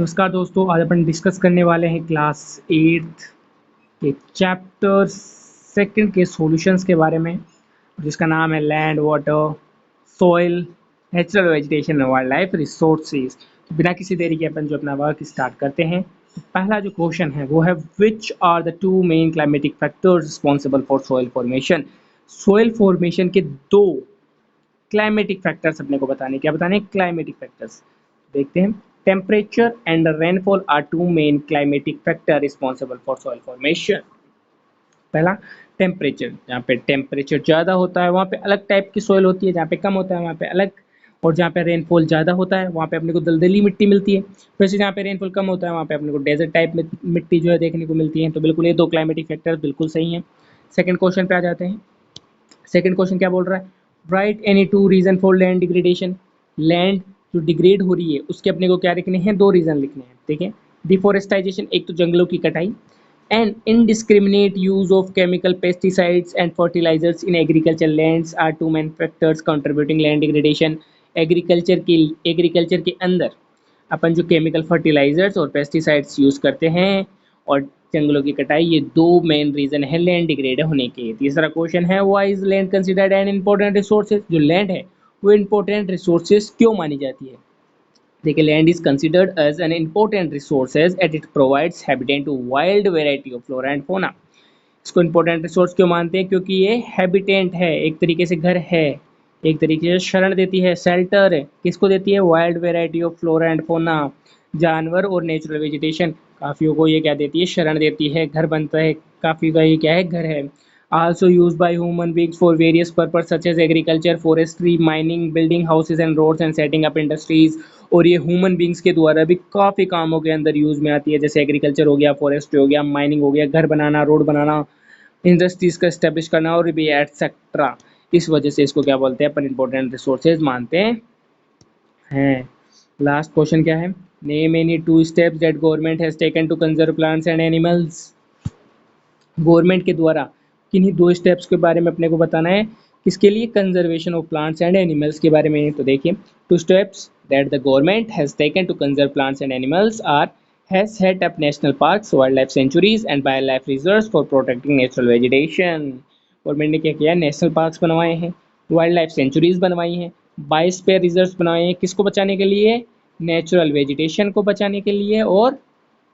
नमस्कार दोस्तों, आज अपन डिस्कस करने वाले हैं क्लास 8 के चैप्टर सेकंड के सॉल्यूशंस के बारे में, जिसका नाम है land, water, soil, natural vegetation and wild life resources. तो बिना किसी देरी के अपन जो अपना वर्क स्टार्ट करते हैं। तो पहला जो क्वेश्चन है वो है which are the two main climatic factors responsible for soil formation. Soil formation के दो क्लाइमेटिक फैक्टर्स अपने को बताने, क्या बताने, क्लाइमेटिक फैक्टर्स। देखते हैं। Temperature and rainfall are two main climatic factor responsible for soil formation. पहला टेम्परेचर, जहाँ पे टेम्परेचर ज़्यादा होता है वहाँ पे अलग टाइप की सॉइल होती है, जहाँ पे कम होता है वहाँ पे अलग। और जहाँ पे रेनफॉल ज़्यादा होता है वहाँ पे अपने को दलदली मिट्टी मिलती है। वैसे जहाँ पे रेनफॉल कम होता है वहाँ पे अपने को डेजर्ट टाइप में मिट्टी जो है देखने को मिलती है। तो बिल्कुल ये दो क्लाइमेटिक फैक्टर बिल्कुल सही हैं। सेकेंड क्वेश्चन पे आ जाते हैं। सेकंड क्वेश्चन क्या बोल रहा है, write any two reason for land degradation. Land जो डिग्रेड हो रही है उसके अपने को क्या लिखने हैं, दो रीजन लिखने हैं। ठीक है। डिफोरेस्टाइजेशन, एक तो जंगलों की कटाई, and indiscriminate use of chemical pesticides and fertilizers in agriculture lands are two main factors contributing land degradation. Agriculture के अंदर अपन जो केमिकल फर्टिलाइजर्स और पेस्टिसाइड्स यूज करते हैं और जंगलों की कटाई, ये दो मेन रीजन है लैंड डिग्रेड होने के। तीसरा क्वेश्चन है why is land considered an important resources. जो लैंड है वो इंपॉर्टेंट रिसोर्सेज क्यों मानी जाती है। देखिए, land is considered as an important resources at it provides habitat to wild variety of flora and fauna. इसको इंपॉर्टेंट रिसोर्स क्यों मानते हैं, क्योंकि ये हैबिटेंट है, एक तरीके से घर है, एक तरीके से शरण देती है, शेल्टर है। किसको देती है, wild variety of flora and fauna, जानवर और नेचुरल वेजिटेशन। काफियों को ये क्या देती है, शरण देती है, घर बनता है, काफी का ये क्या है, घर है। Also use by human beings for various purpose such as agriculture, forestry, mining, building houses and roads and setting up industries. और ये ह्यूमन बींग्स के द्वारा भी काफ़ी कामों के अंदर यूज में आती है, जैसे एग्रीकल्चर हो गया, फॉरेस्ट्री हो गया, माइनिंग हो गया, घर बनाना, रोड बनाना, इंडस्ट्रीज का एस्टेब्लिश करना और भी एटसेट्रा। इस वजह से इसको क्या बोलते हैं अपन, इंपॉर्टेंट रिसोर्सेज मानते हैं। लास्ट क्वेश्चन क्या है, name any two steps that government has taken to conserve plants and animals. Government के द्वारा किन्हीं दो स्टेप्स के बारे में अपने को बताना है, किसके लिए, conservation of plants and animals के बारे में। तो देखिए, two steps that the government has taken to conserve plants and animals are has set up national parks, wildlife sanctuaries and wildlife reserves for protecting natural vegetation। Government ने क्या किया, national parks बनवाए हैं, वाइल्ड लाइफ सेंचुरीज बनवाई हैं, biosphere reserves बनवाए हैं, किसको बचाने के लिए, नेचुरल वेजिटेशन को बचाने के लिए और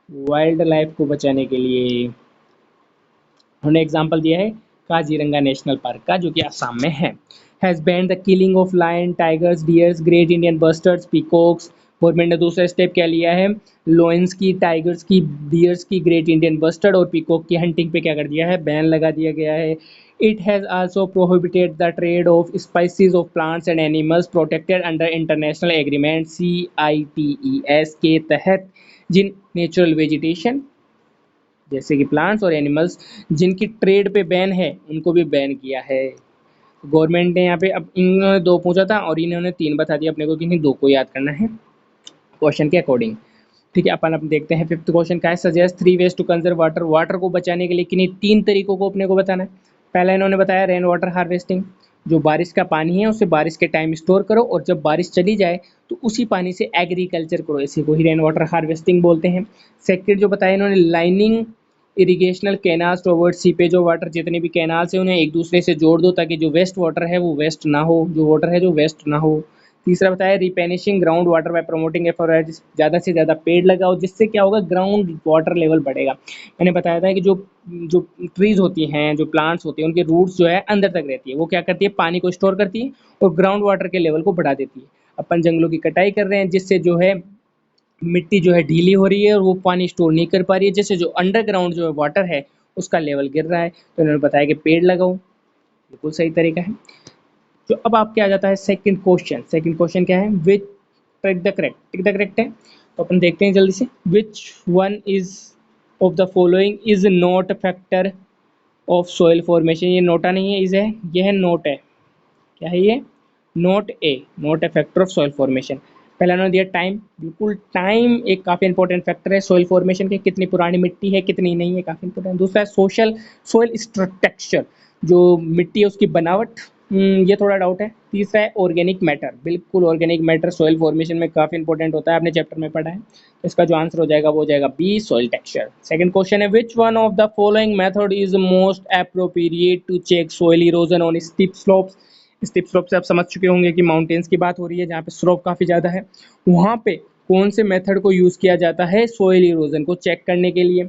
वाइल्ड लाइफ को बचाने के लिए। उन्होंने एग्जाम्पल दिया है काजीरंगा नेशनल पार्क का, जो कि असम में है। Has banned the killing of lion, tigers, deers, great Indian bustards, peacocks. Government ने दूसरा स्टेप क्या लिया है, लोइंस की, टाइगर्स की, डियर्स की, ग्रेट इंडियन बस्टर्ड और पीकॉक की हंटिंग पे क्या कर दिया है, बैन लगा दिया गया है। It has also prohibited the trade off species of plants and animals protected under international agreement CITES के तहत। जिन नेचुरल वेजिटेशन जैसे कि प्लांट्स और एनिमल्स जिनकी ट्रेड पे बैन है उनको भी बैन किया है। गवर्नमेंट ने यहाँ पे, अब इन्होंने दो पूछा था और इन्होंने तीन बता दिया अपने को, कि नहीं दो को याद करना है क्वेश्चन के अकॉर्डिंग। ठीक है, अपन देखते हैं फिफ्थ क्वेश्चन क्या है, suggest 3 ways to conserve water. Water को बचाने के लिए किन्हीं 3 तरीकों को अपने को बताना है। पहला इन्होंने बताया रेन वाटर हार्वेस्टिंग, जो बारिश का पानी है उसे बारिश के टाइम स्टोर करो और जब बारिश चली जाए तो उसी पानी से एग्रीकल्चर करो, इसी को ही रेन वाटर हार्वेस्टिंग बोलते हैं। सेकेंड जो बताया इन्होंने, lining irrigational canals towards seepage of water, जितने भी कैनाल्स हैं उन्हें एक दूसरे से जोड़ दो ताकि जो वेस्ट वाटर है वो वेस्ट ना हो, जो वाटर है जो वेस्ट ना हो। तीसरा बताया replenishing ground water by promoting effort, ज़्यादा से ज़्यादा पेड़ लगाओ जिससे क्या होगा, ग्राउंड वाटर लेवल बढ़ेगा। मैंने बताया था कि जो जो ट्रीज होती हैं, जो प्लांट्स होते हैं, उनके रूट्स जो है अंदर तक रहती है, वो क्या करती है, पानी को स्टोर करती है और ग्राउंड वाटर के लेवल को बढ़ा देती है। अपन जंगलों की कटाई कर रहे हैं जिससे जो है मिट्टी जो है ढीली हो रही है और वो पानी स्टोर नहीं कर पा रही है, जिससे जो अंडरग्राउंड जो है वाटर है उसका लेवल गिर रहा है। तो इन्होंने बताया कि पेड़ लगाओ, बिल्कुल सही तरीका है। तो अब आपके आ जाता है सेकंड क्वेश्चन। सेकंड क्वेश्चन क्या है, विच टिक द करेक्ट है। तो अपन देखते हैं जल्दी से, which one is of the following is not factor of soil formation. ये नोटा नहीं है, इज है, ये है नोट है। क्या है ये, note A, note A factor of soil formation. पहला उन्होंने दिया टाइम, बिल्कुल टाइम एक काफ़ी इंपॉर्टेंट फैक्टर है सॉइल फॉर्मेशन के, कितनी पुरानी मिट्टी है कितनी नहीं है, काफ़ी इंपॉर्टेंट। दूसरा है सोशल सॉइल टेक्सचर, जो मिट्टी है उसकी बनावट, ये थोड़ा डाउट है। तीसरा है ऑर्गेनिक मैटर, बिल्कुल ऑर्गेनिक मैटर सॉइल फॉर्मेशन में काफ़ी इंपॉर्टेंट होता है, आपने चैप्टर में पढ़ा है। तो इसका जो आंसर हो जाएगा वो हो जाएगा B, soil texture. Second question है, which one of the following method is most appropriate to check soil erosion on steep slopes. Steep slope से आप समझ चुके होंगे कि माउंटेन्स की बात हो रही है, जहाँ पे स्लोप काफ़ी ज़्यादा है, वहाँ पे कौन से मेथड को यूज़ किया जाता है सॉइल इरोजन को चेक करने के लिए।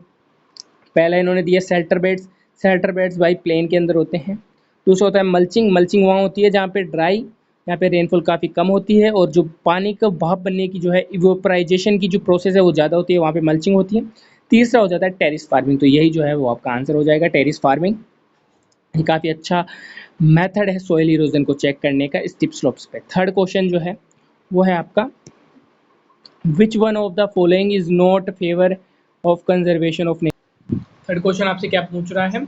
पहला इन्होंने दिया शेल्टर बेड्स। शेल्टर बेड्स भाई प्लेन के अंदर होते हैं। दूसरा होता है मल्चिंग। मल्चिंग वहाँ होती है जहाँ पे ड्राई, यहाँ पे रेनफॉल काफ़ी कम होती है और जो पानी का भाप बनने की जो है इवोपराइजेशन की जो प्रोसेस है वो ज़्यादा होती है, वहाँ पे मल्चिंग होती है। तीसरा हो जाता है टेरिस फार्मिंग, तो यही जो है वो आपका आंसर हो जाएगा टेरिस फार्मिंग। ये काफ़ी अच्छा मेथड है सॉइल इरोजन को चेक करने का स्टीप स्लोप्स पे। थर्ड क्वेश्चन जो है वो है आपका, विच one of the following is not favour of conservation of. Third question आपसे क्या पूछ रहा है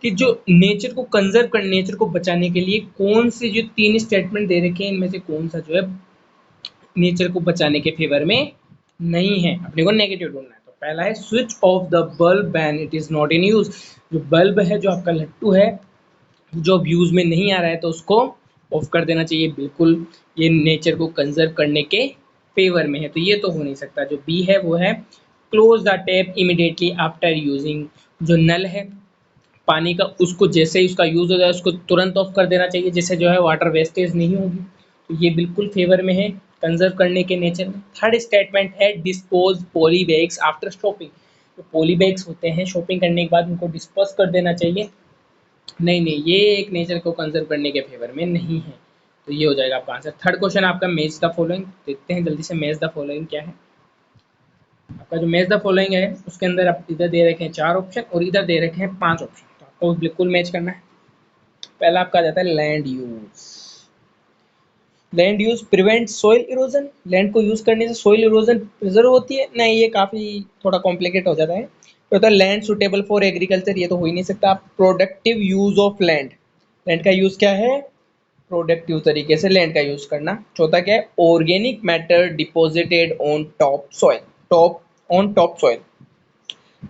कि जो नेचर को कंजर्व करने, नेचर को बचाने के लिए कौन से जो तीन स्टेटमेंट दे रखे हैं इनमें से कौन सा जो है नेचर को बचाने के फेवर में नहीं है, अपने को नेगेटिव ढूंढना है। तो पहला है switch off the bulb when it is not in use. जो बल्ब है, जो आपका लट्टू है, जो अब यूज में नहीं आ रहा है तो उसको ऑफ कर देना चाहिए, बिल्कुल ये नेचर को कंजर्व करने के फेवर में है, तो ये तो हो नहीं सकता। जो बी है वो है close the tap immediately after using. जो नल है पानी का, उसको जैसे ही उसका यूज हो जाए उसको तुरंत ऑफ कर देना चाहिए, जिससे जो है वाटर वेस्टेज नहीं होगी, तो ये बिल्कुल फेवर में है कंजर्व करने के नेचर में। थर्ड स्टेटमेंट है dispose poly bags after shopping. जो पॉली बैग्स होते हैं शॉपिंग करने के बाद उनको डिस्पोज कर देना चाहिए, नहीं नहीं ये एक नेचर को कंजर्व करने के फेवर में नहीं है, तो ये हो जाएगा आपका आंसर। थर्ड क्वेश्चन आपका मैच द फॉलोइंग, देखते हैं जल्दी से मैच द फॉलोइंग क्या है। आपका जो मैच द फॉलोइंग है उसके अंदर आप इधर दे रखे हैं 4 ऑप्शन और इधर दे रखे हैं 5 ऑप्शन, तो आपको बिल्कुल मैच करना है। पहला आपका आ जाता है land use. Land use prevent soil erosion, land को यूज करने से सॉइल इरोजन प्रिजर्व होती है, नहीं ये काफी थोड़ा कॉम्प्लिकेट हो जाता है। तो होता है लैंड सुटेबल फॉर एग्रीकल्चर, ये तो हो ही नहीं सकता। Productive use of land, land का यूज क्या है, प्रोडक्टिव तरीके से लैंड का यूज करना। चौथा क्या है, organic matter deposited on top soil, top on top soil,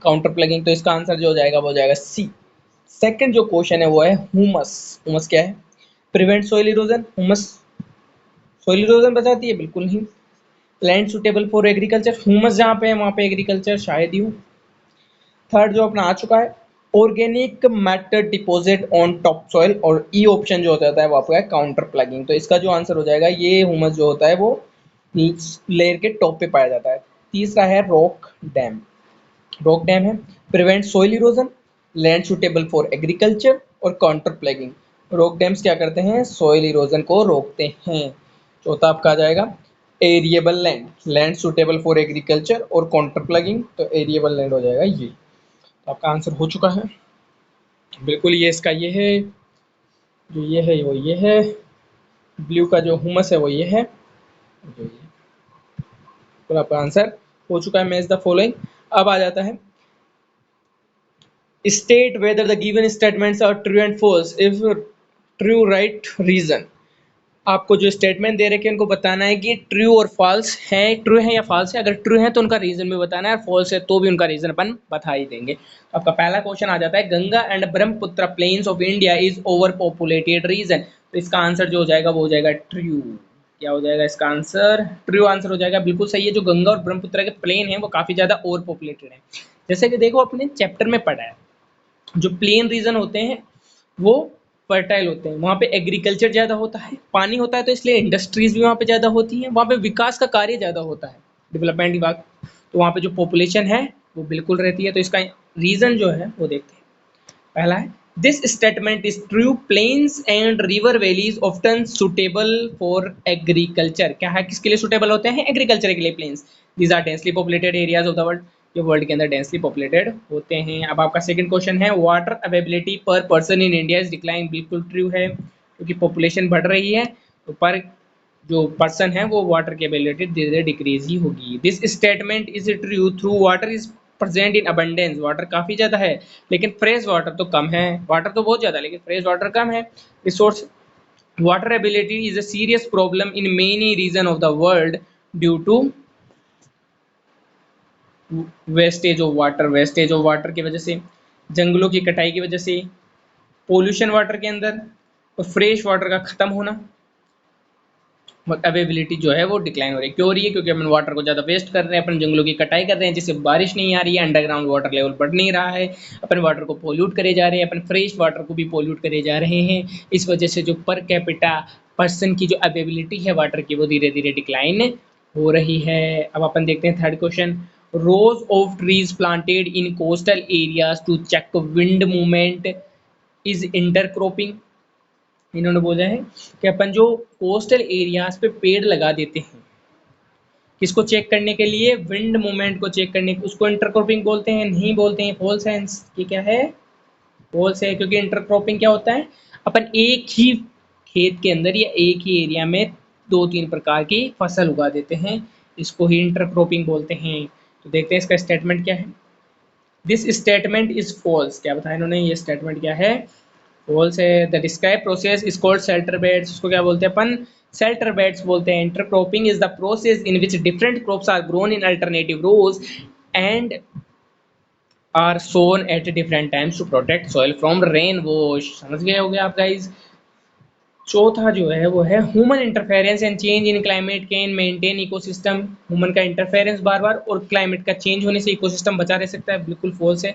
counter ploughing, तो इसका आंसर जो हो जाएगा वो हो जाएगा सी। सेकंड जो क्वेश्चन है वो है हुमस। हुमस क्या है, prevent soil erosion, humus soil erosion बचाती है, बिल्कुल नहीं। Land suitable for agriculture, humus जहाँ पे है वहाँ पे एग्रीकल्चर शायद ही हो। थर्ड जो अपना आ चुका है organic matter deposit on top soil, और ई ऑप्शन जो होता है वो आपका है काउंटर प्लगिंग, तो इसका जो आंसर हो जाएगा ये ह्यूमस जो होता है वो लेयर के टॉप पे पाया जाता है। तीसरा है रॉक डैम। रॉक डैम है prevent soil erosion, land suitable for agriculture और काउंटर प्लगिंग। रॉक डैम्स क्या करते हैं, सॉइल इरोजन को रोकते हैं। चौथा आपका आ जाएगा arable land, land suitable for agriculture और काउंटर प्लगिंग, तो एरिएबल लैंड हो जाएगा ये। तो आपका आंसर हो चुका है बिल्कुल, ये इसका ये है, जो ये है वो ये है, ब्लू का जो हुमस है वो ये है, जो ये, तो आपका आंसर हो चुका है मैच द फॉलोइंग। अब आ जाता है state whether the given statements are true and false if true right reason। आपको जो स्टेटमेंट दे रखे हैं उनको बताना है कि ट्रू और फॉल्स है, ट्रू है या फॉल्स है। अगर ट्रू है तो उनका रीजन भी बताना है और फॉल्स है तो भी उनका रीजन अपन बता ही देंगे। तो आपका पहला क्वेश्चन आ जाता है Ganga and Brahmaputra plains of India is over populated region. तो इसका आंसर जो हो जाएगा वो हो जाएगा ट्रू। क्या हो जाएगा इसका आंसर, ट्रू आंसर हो जाएगा, बिल्कुल सही है। जो गंगा और ब्रह्मपुत्र के प्लेन है वो काफी ज्यादा ओवर पॉपुलेटेड है। जैसे कि देखो अपने चैप्टर में पढ़ा है, जो प्लेन रीजन होते हैं वो फर्टाइल होते हैं, वहाँ पे एग्रीकल्चर ज़्यादा होता है, पानी होता है, तो इसलिए इंडस्ट्रीज भी वहाँ पे ज़्यादा होती हैं, वहाँ पे विकास का कार्य ज़्यादा होता है, डेवलपमेंट विभाग, तो वहाँ पे जो पॉपुलेशन है वो बिल्कुल रहती है। तो इसका रीज़न जो है वो देखते हैं। पहला है this statement is true, plains and river valleys often suitable for agriculture. क्या है, किसके लिए सुटेबल होते हैं, एग्रीकल्चर के लिए plains. These are densely populated areas of the world, जो वर्ल्ड के अंदर डेंसली पॉपुलेटेड होते हैं। अब आपका सेकंड क्वेश्चन है water availability per person in India is decline. बिल्कुल ट्रू है, क्योंकि पॉपुलेशन बढ़ रही है तो पर जो पर्सन है वो वाटर की अवेलेबिलिटी धीरे धीरे डिक्रीज ही होगी। This statement is true, through water is present in abundance, water काफ़ी ज़्यादा है लेकिन फ्रेश वाटर तो कम है, वाटर तो बहुत ज़्यादा लेकिन फ्रेश वाटर कम है। Resource water availability is a serious problem in many region of the world due to wastage of water, wastage of water की वजह से, जंगलों की कटाई की वजह से, पोल्यूशन वाटर के अंदर, और फ्रेश वाटर का ख़त्म होना, अवेबिलिटी जो है वो डिक्लाइन हो रही है। क्यों हो रही है? क्योंकि अपन वाटर को ज़्यादा वेस्ट कर रहे हैं, अपन जंगलों की कटाई कर रहे हैं, जिससे बारिश नहीं आ रही है, अंडरग्राउंड वाटर लेवल बढ़ नहीं रहा है, अपन वाटर को पोल्यूट करे जा रहे हैं, अपन फ्रेश वाटर को भी पोल्यूट करे जा रहे हैं। इस वजह से जो पर कैपिटा पर्सन की जो अवेबिलिटी है वाटर की वो धीरे धीरे डिक्लाइन हो रही है। अब अपन देखते हैं third question. Rows of trees planted in coastal areas to check wind movement is intercropping. इन्होंने बोला है कि अपन जो कोस्टल एरियाज पे पेड़ लगा देते हैं किसको चेक करने के लिए? विंड मूवमेंट को चेक करने, उसको इंटरक्रॉपिंग बोलते हैं? नहीं बोलते हैं, फॉल्स है। ये क्या है? फॉल्स है, क्योंकि इंटरक्रॉपिंग क्या होता है? अपन एक ही खेत के अंदर या एक ही एरिया में दो तीन प्रकार की फसल उगा देते हैं, इसको ही इंटरक्रॉपिंग बोलते हैं। तो देखते हैं इसका स्टेटमेंट क्या है। This statement is false. क्या बताया इन्होंने? ये स्टेटमेंट क्या है? फॉल्स है। The describe process is called shelter beds. उसको क्या बोलते हैं अपन? शेल्टर बेड्स बोलते हैं। Intercropping is the process in which different crops are grown in alternative rows and are sown at different times to protect soil from rain wash. समझ गए होंगे आप गाइज। चौथा जो है वो है human interference and change in climate can maintain ecosystem. Human का इंटरफेरेंस बार बार और क्लाइमेट का चेंज होने से इकोसिस्टम बचा रह सकता है। बिल्कुल फॉल्स है।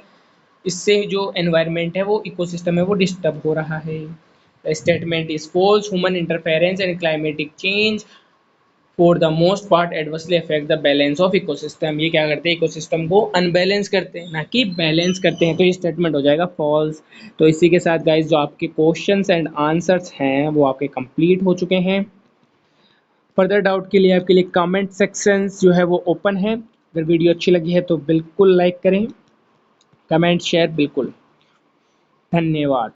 इससे जो एनवायरनमेंट है वो इकोसिस्टम है वो डिस्टर्ब हो रहा है। The statement is false. Human interference and climatic change for the most part adversely affect the balance of ecosystem. ये क्या करते हैं? इकोसिस्टम को अनबैलेंस करते हैं, ना कि बैलेंस करते हैं। तो ये स्टेटमेंट हो जाएगा फॉल्स। तो इसी के साथ गाइज जो आपके क्वेश्चंस एंड आंसर्स हैं वो आपके कंप्लीट हो चुके हैं। फर्दर डाउट के लिए आपके लिए कमेंट सेक्शंस जो है वो ओपन है। अगर वीडियो अच्छी लगी है तो बिल्कुल लाइक करें, कमेंट शेयर बिल्कुल। धन्यवाद।